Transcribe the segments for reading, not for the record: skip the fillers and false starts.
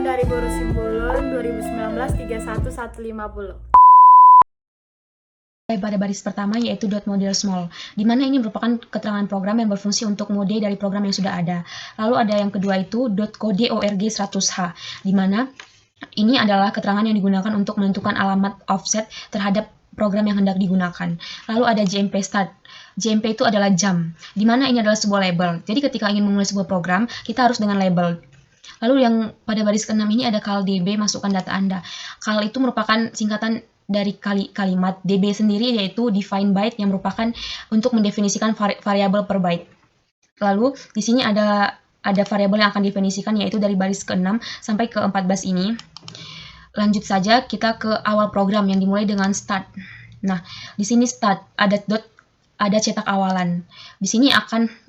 dari Boru Simbolon 2019 31150. Pada baris pertama yaitu .model small, di mana ini merupakan keterangan program yang berfungsi untuk mode dari program yang sudah ada. Lalu ada yang kedua itu .kode org 100h, di mana ini adalah keterangan yang digunakan untuk menentukan alamat offset terhadap program yang hendak digunakan. Lalu ada JMP start. JMP itu adalah jam, di mana ini adalah sebuah label. Jadi ketika ingin memulai sebuah program, kita harus dengan label. Lalu yang pada baris ke-6 ini ada call.db, masukkan data Anda. Call itu merupakan singkatan dari kalimat. DB sendiri yaitu define byte yang merupakan untuk mendefinisikan variabel per byte. Lalu di sini ada variabel yang akan definisikan yaitu dari baris ke-6 sampai ke-14 ini. Lanjut saja kita ke awal program yang dimulai dengan start. Nah, di sini start ada cetak awalan. Di sini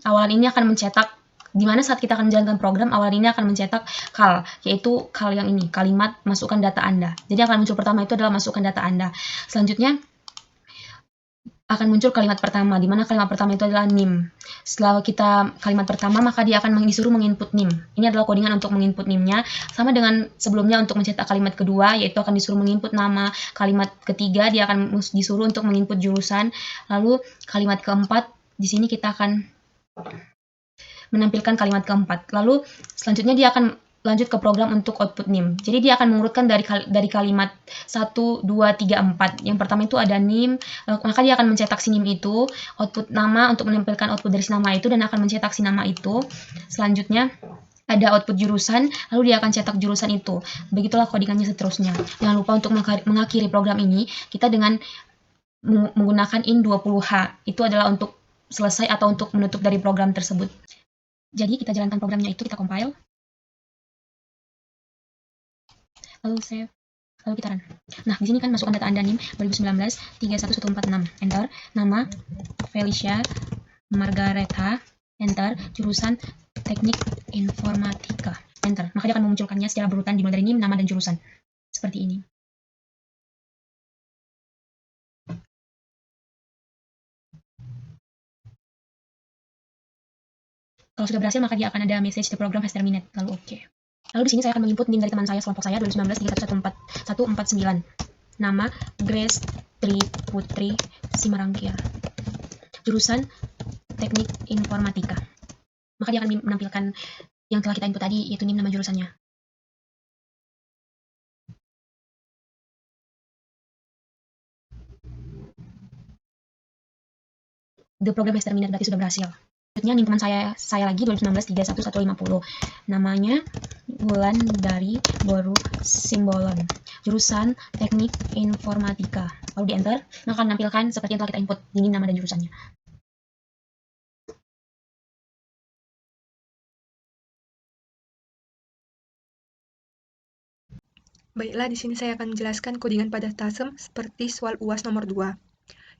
awalan ini akan mencetak, di mana saat kita akan menjalankan program, awalan ini akan mencetak call, yaitu call yang ini, kalimat masukkan data Anda. Jadi akan muncul pertama itu adalah masukkan data Anda. Selanjutnya akan muncul kalimat pertama, di mana kalimat pertama itu adalah NIM. Setelah kita kalimat pertama, maka dia akan disuruh menginput NIM. Ini adalah codingan untuk menginput NIM-nya, sama dengan sebelumnya untuk mencetak kalimat kedua, yaitu akan disuruh menginput nama. Kalimat ketiga, dia akan disuruh untuk menginput jurusan. Lalu kalimat keempat, di sini kita akan menampilkan kalimat keempat. Lalu selanjutnya dia akan lanjut ke program untuk output NIM. Jadi dia akan mengurutkan dari kalimat 1, 2, 3, 4. Yang pertama itu ada NIM, maka dia akan mencetak si NIM itu, output nama untuk menampilkan output dari si nama itu, dan akan mencetak si nama itu. Selanjutnya ada output jurusan, lalu dia akan cetak jurusan itu. Begitulah codingannya seterusnya. Jangan lupa untuk mengakhiri program ini, kita dengan menggunakan in20h. Itu adalah untuk selesai atau untuk menutup dari program tersebut. Jadi kita jalankan programnya itu, kita compile. Lalu save, lalu kita run. Nah, di sini kan masukkan data Anda NIM 2019 31146, enter, nama Felicia Margaretha, enter, jurusan Teknik Informatika, enter. Maka dia akan memunculkannya secara berurutan dimulai dari NIM, nama, dan jurusan. Seperti ini. Kalau sudah berhasil, maka dia akan ada message the program has terminated, lalu oke. Lalu di sini saya akan menginput NIM dari teman saya, kelompok saya 2019 31149. Nama Grace Tri Putri Simarangkia. Jurusan Teknik Informatika. Maka dia akan menampilkan yang telah kita input tadi, yaitu NIM, nama jurusannya. The program has terminated, berarti sudah berhasil. Selanjutnya NIM teman saya lagi 2019 31150. Namanya Bulan dari Boru Simbolon. Jurusan Teknik Informatika. Lalu di enter, maka akan menampilkan seperti yang telah kita input, NIM, nama, dan jurusannya. Baiklah, di sini saya akan menjelaskan codingan pada TASM seperti soal UAS nomor 2.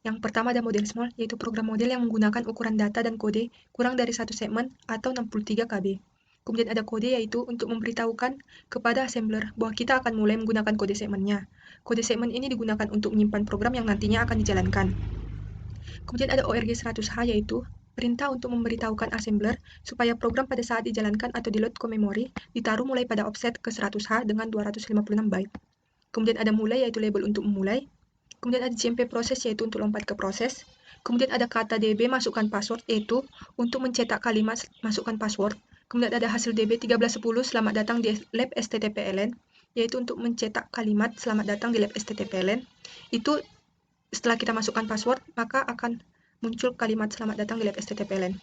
Yang pertama ada model small, yaitu program model yang menggunakan ukuran data dan kode kurang dari 1 segmen atau 63 KB. Kemudian ada kode, yaitu untuk memberitahukan kepada assembler bahwa kita akan mulai menggunakan kode segmennya. Kode segmen ini digunakan untuk menyimpan program yang nantinya akan dijalankan. Kemudian ada ORG 100H, yaitu perintah untuk memberitahukan assembler supaya program pada saat dijalankan atau di load ke memori ditaruh mulai pada offset ke 100H dengan 256 byte. Kemudian ada mulai, yaitu label untuk memulai. Kemudian ada JMP proses, yaitu untuk lompat ke proses. Kemudian ada kata DB masukkan password, yaitu untuk mencetak kalimat masukkan password. Kemudian ada hasil DB 1310 selamat datang di lab STTPLN, yaitu untuk mencetak kalimat selamat datang di lab STTPLN. Itu setelah kita masukkan password, maka akan muncul kalimat selamat datang di lab STTPLN.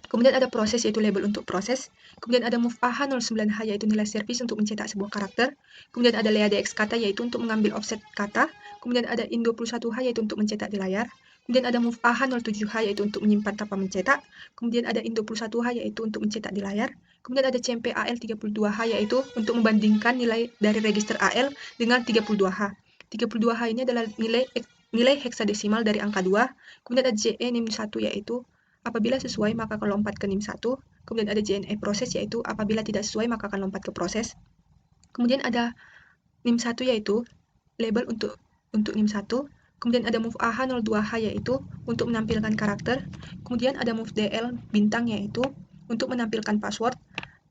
Kemudian ada proses, yaitu label untuk proses. Kemudian ada move AH09H, yaitu nilai servis untuk mencetak sebuah karakter. Kemudian ada LeaDX kata, yaitu untuk mengambil offset kata. Kemudian ada in21H, yaitu untuk mencetak di layar. Kemudian ada move AH07H, yaitu untuk menyimpan tanpa mencetak. Kemudian ada in21H, yaitu untuk mencetak di layar. Kemudian ada CMP AL32H, yaitu untuk membandingkan nilai dari register AL dengan 32H. 32H ini adalah nilai heksadesimal dari angka 2. Kemudian ada JE NIM1, yaitu apabila sesuai maka akan lompat ke NIM1. Kemudian ada JNE proses, yaitu apabila tidak sesuai maka akan lompat ke proses. Kemudian ada NIM1, yaitu label untuk NIM1. Kemudian ada move AH02H, yaitu untuk menampilkan karakter. Kemudian ada move DL bintang, yaitu untuk menampilkan password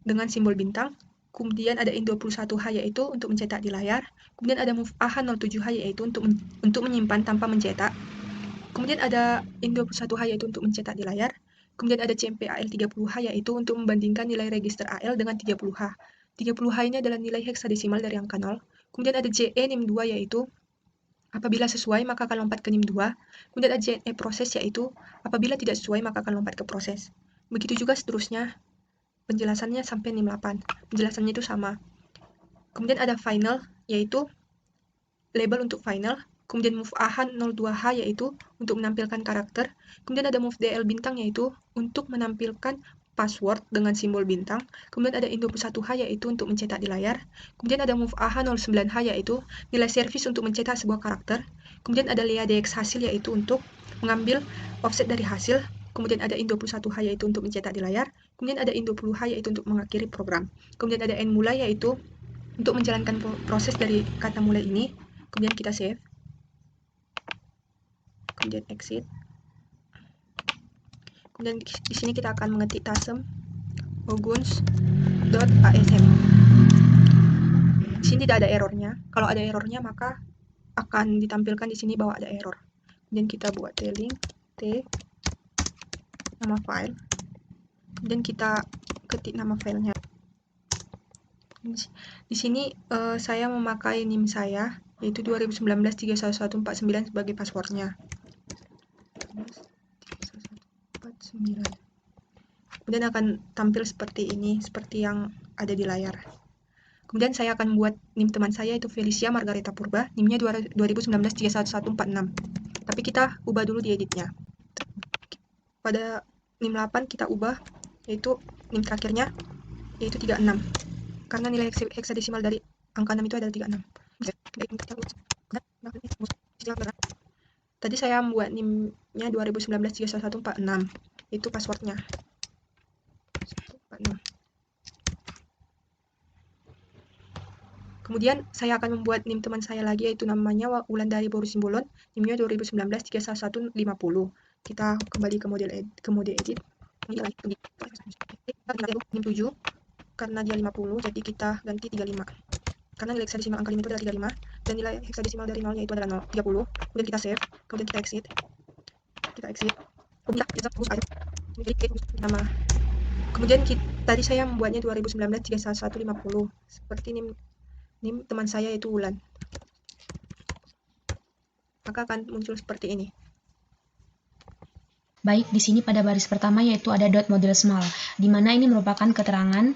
dengan simbol bintang. kemudian ada IN21H yaitu untuk mencetak di layar, kemudian ada move AH07H yaitu untuk menyimpan tanpa mencetak, kemudian ada IN21H yaitu untuk mencetak di layar, kemudian ada CMP-AL30H yaitu untuk membandingkan nilai register AL dengan 30H. 30H ini adalah nilai heksadesimal dari angka 0, kemudian ada JE NIM2 yaitu apabila sesuai maka akan lompat ke NIM2, kemudian ada JNE proses yaitu apabila tidak sesuai maka akan lompat ke proses. Begitu juga seterusnya. Penjelasannya sampai NIM 8. Penjelasannya itu sama. Kemudian ada final, yaitu label untuk final. Kemudian move AH02H, yaitu untuk menampilkan karakter. Kemudian ada move DL bintang, yaitu untuk menampilkan password dengan simbol bintang. Kemudian ada IN21H, yaitu untuk mencetak di layar. Kemudian ada move AH09H, yaitu nilai servis untuk mencetak sebuah karakter. Kemudian ada Lea DX hasil, yaitu untuk mengambil offset dari hasil. Kemudian ada IN21H yaitu untuk mencetak di layar, kemudian ada IN20H yaitu untuk mengakhiri program, kemudian ada N mulai yaitu untuk menjalankan proses dari kata mulai ini, kemudian kita save, kemudian exit, kemudian di sini kita akan mengetik tasem oguns.asm. Di sini tidak ada errornya, kalau ada errornya maka akan ditampilkan di sini bahwa ada error. Kemudian kita buat t-link, t nama file, dan kita ketik nama filenya. Di sini saya memakai NIM saya yaitu 2019-31149 sebagai passwordnya. 31149. Kemudian akan tampil seperti ini, seperti yang ada di layar. Kemudian saya akan buat NIM teman saya yaitu Felicia Margareta Purba, NIM-nya 2019-31146. Tapi kita ubah dulu di editnya. Pada NIM 8 kita ubah yaitu NIM terakhirnya yaitu 36. Karena nilai heksadesimal dari angka 6 itu adalah 36. Tadi saya membuat NIM-nya 2019-31146. Itu passwordnya. 146. Kemudian saya akan membuat NIM teman saya lagi yaitu namanya Wulandari Boru Simbolon, NIM-nya 2019-31150. Kita kembali ke mode edit. NIM 7 karena dia 50 jadi kita ganti 35. Karena nilai heksadesimal angka 5 itu adalah 35 dan nilai heksadesimal dari 0 yaitu adalah 30. Kemudian kita save, kemudian kita exit. Nama. Kemudian tadi saya membuatnya 2019-31150 seperti NIM teman saya yaitu Wulan. Maka akan muncul seperti ini. Baik, di sini pada baris pertama yaitu ada .model small, di mana ini merupakan keterangan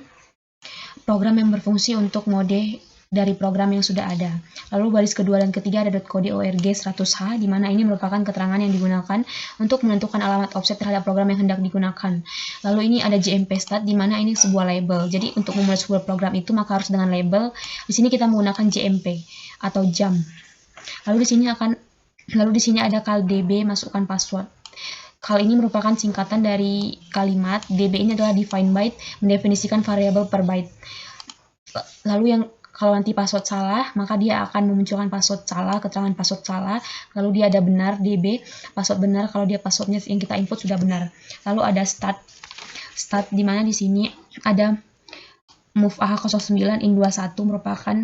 program yang berfungsi untuk mode dari program yang sudah ada. Lalu baris kedua dan ketiga ada .kode org 100H, di mana ini merupakan keterangan yang digunakan untuk menentukan alamat offset terhadap program yang hendak digunakan. Lalu ini ada JMP stat, di mana ini sebuah label. Jadi untuk memulai sebuah program itu maka harus dengan label. Di sini kita menggunakan JMP atau jam. Lalu di sini ada kal db masukkan password. Kal ini merupakan singkatan dari kalimat, db ini adalah define byte, mendefinisikan variabel per byte. Lalu kalau nanti password salah, maka dia akan memunculkan password salah, keterangan password salah. Lalu dia ada benar, db, password benar kalau dia passwordnya yang kita input sudah benar. Lalu ada start di mana di sini ada move AH09 IN21 merupakan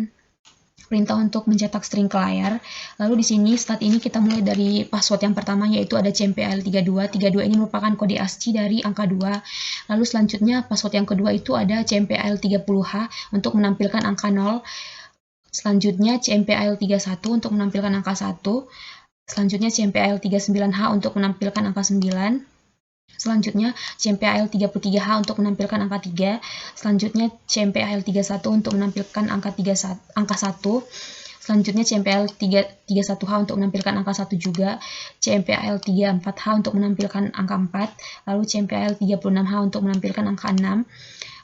perintah untuk mencetak string ke layar. Lalu di sini start ini kita mulai dari password yang pertama yaitu ada CMPAL32. 32 ini merupakan kode ASCII dari angka 2. Lalu selanjutnya password yang kedua itu ada CMPAL30H untuk menampilkan angka 0. Selanjutnya CMPAL31 untuk menampilkan angka 1. Selanjutnya CMPAL39H untuk menampilkan angka 9. Selanjutnya CMPAL33H untuk menampilkan angka 3. Selanjutnya CMPAL31 untuk menampilkan angka 1. Selanjutnya CMPAL31H untuk menampilkan angka 1 juga. CMPAL34H untuk menampilkan angka 4. Lalu CMPAL36H untuk menampilkan angka 6.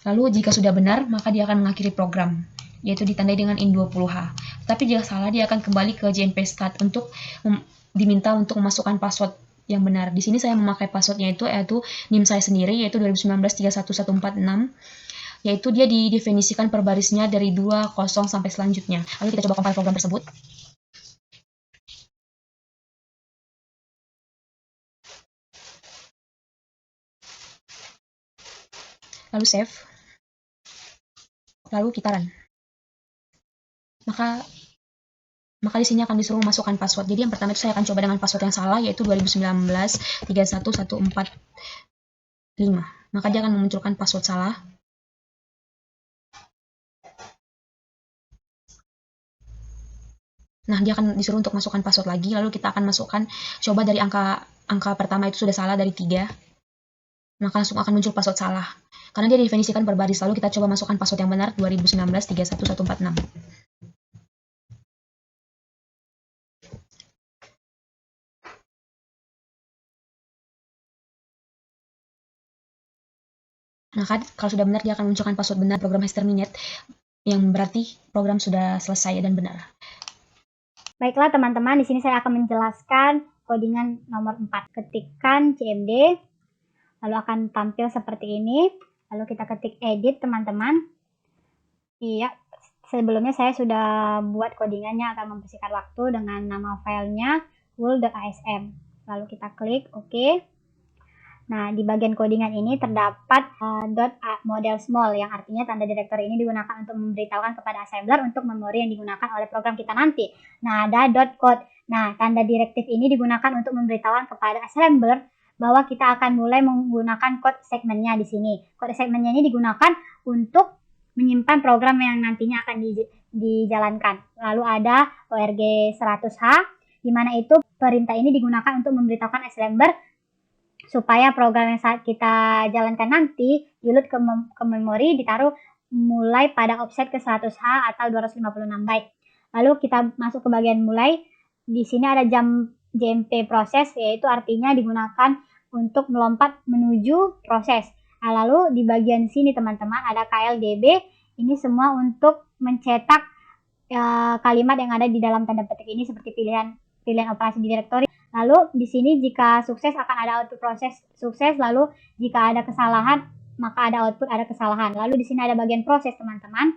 Lalu jika sudah benar, maka dia akan mengakhiri program, yaitu ditandai dengan IN20H. Tapi jika salah, dia akan kembali ke JMP stat untuk diminta untuk memasukkan password yang benar. Di sini saya memakai passwordnya yaitu NIM saya sendiri yaitu 2019-31146, yaitu dia didefinisikan per barisnya dari 20 sampai selanjutnya. Lalu kita coba compile program tersebut. Lalu save. lalu kita run. Maka di sini akan disuruh masukkan password. Jadi yang pertama itu saya akan coba dengan password yang salah, yaitu 2019 31145. Maka dia akan memunculkan password salah. Nah, dia akan disuruh untuk masukkan password lagi, lalu kita akan masukkan, coba dari angka pertama itu sudah salah dari 3, maka langsung akan muncul password salah. Karena dia didefinisikan per baris, lalu kita coba masukkan password yang benar, 2019 31146. Maka kalau sudah benar, dia akan munculkan password benar, program has terminated, yang berarti program sudah selesai dan benar. Baiklah teman-teman, di sini saya akan menjelaskan codingan nomor 4. Ketikkan cmd, lalu akan tampil seperti ini. Lalu kita ketik edit teman-teman. Iya, sebelumnya saya sudah buat codingannya, akan membersihkan waktu dengan nama filenya wool.asm. Lalu kita klik OK. Nah, di bagian codingan ini terdapat .model small, yang artinya tanda direktori ini digunakan untuk memberitahukan kepada assembler untuk memori yang digunakan oleh program kita nanti. Nah, ada .code. Nah, tanda direktif ini digunakan untuk memberitahukan kepada assembler bahwa kita akan mulai menggunakan code segmennya di sini. Code segmennya ini digunakan untuk menyimpan program yang nantinya akan dijalankan. Lalu ada org 100h, di mana itu perintah ini digunakan untuk memberitahukan assembler supaya program yang saat kita jalankan nanti di-load ke memori, ditaruh mulai pada offset ke 100H atau 256 byte. Lalu kita masuk ke bagian mulai. Di sini ada JMP proses, yaitu artinya digunakan untuk melompat menuju proses. Nah, lalu di bagian sini teman-teman ada KLDB. Ini semua untuk mencetak kalimat yang ada di dalam tanda petik ini seperti pilihan operasi di direktori. Lalu di sini jika sukses akan ada output proses sukses, lalu jika ada kesalahan maka ada output ada kesalahan. Lalu di sini ada bagian proses teman-teman.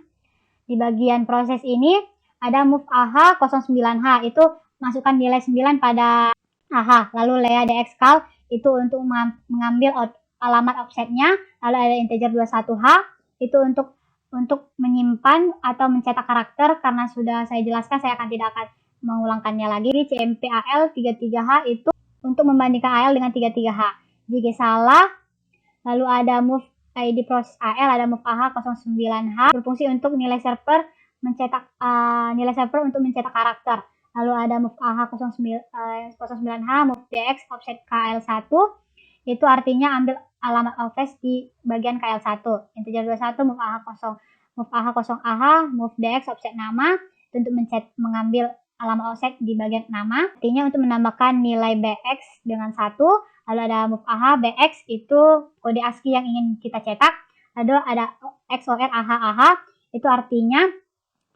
Di bagian proses ini ada move AH 09H, itu masukkan nilai 9 pada AH. Lalu lea dxcal itu untuk mengambil alamat offsetnya. Lalu ada integer 21H itu untuk menyimpan atau mencetak karakter. Karena sudah saya jelaskan, saya tidak akan mengulangkannya lagi. Di CMPAL 33H itu untuk membandingkan AL dengan 33H. Jika salah, lalu ada move ID proses AL, ada move AH 09H berfungsi untuk nilai server untuk mencetak karakter. Lalu ada move AH 09H, move DX offset KL1, itu artinya ambil alamat offset di bagian KL1. Integer 21 move AH 0AH, move DX offset nama itu untuk mengambil alamat offset di bagian nama, artinya untuk menambahkan nilai BX dengan 1. Lalu ada move AH, BX itu kode ASCII yang ingin kita cetak. Lalu ada XOR AH, itu artinya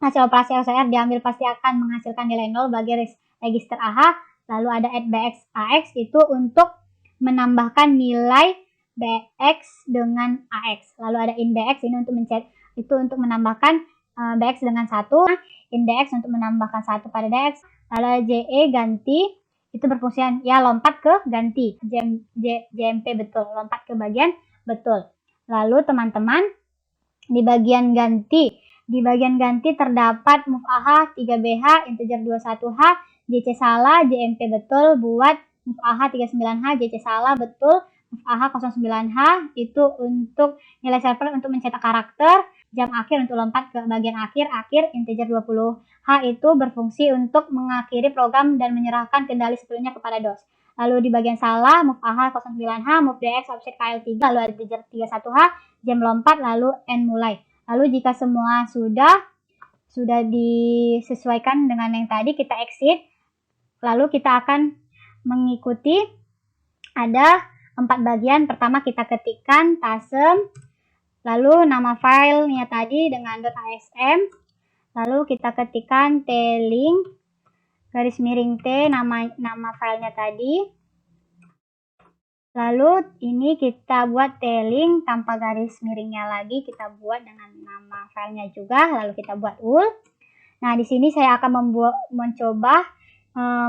hasil operasi XOR diambil pasti akan menghasilkan nilai 0 bagi register AH. Lalu ada add BX AX, itu untuk menambahkan nilai BX dengan AX. Lalu ada in BX, ini untuk menambahkan BX dengan 1. Index untuk menambahkan 1 pada DX. Lalu JE ganti itu berfungsi ya lompat ke ganti. JMP betul, lompat ke bagian betul. Lalu teman-teman di bagian ganti terdapat move AH 3BH, integer 21H, JC salah, JMP betul, buat move AH 39H, JC salah betul, move AH 09H itu untuk nilai server untuk mencetak karakter. Jam akhir untuk lompat ke bagian akhir, integer 20H itu berfungsi untuk mengakhiri program dan menyerahkan kendali sepenuhnya kepada DOS. Lalu di bagian salah, move AH 09H, move DX offset KL3, lalu ada integer 31H, jam lompat, lalu end mulai. Lalu jika semua sudah disesuaikan dengan yang tadi, kita exit. Lalu kita akan mengikuti ada 4 bagian. Pertama kita ketikkan tasem, lalu nama filenya tadi dengan .asm, lalu kita ketikkan t-link garis miring t nama filenya tadi. Lalu ini kita buat t-link tanpa garis miringnya lagi, kita buat dengan nama filenya juga, lalu kita buat wool. Nah, di sini saya akan mencoba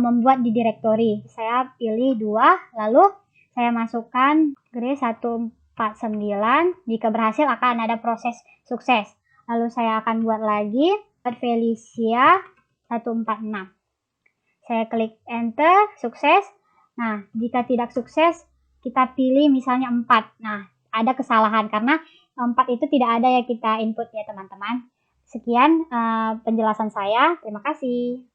membuat di direktori. Saya pilih 2, lalu saya masukkan grade 149, jika berhasil akan ada proses sukses. Lalu saya akan buat lagi Felicia 146. Saya klik enter, sukses. Nah, jika tidak sukses, kita pilih misalnya 4. Nah, ada kesalahan karena 4 itu tidak ada yang kita input ya teman-teman. Sekian penjelasan saya. Terima kasih.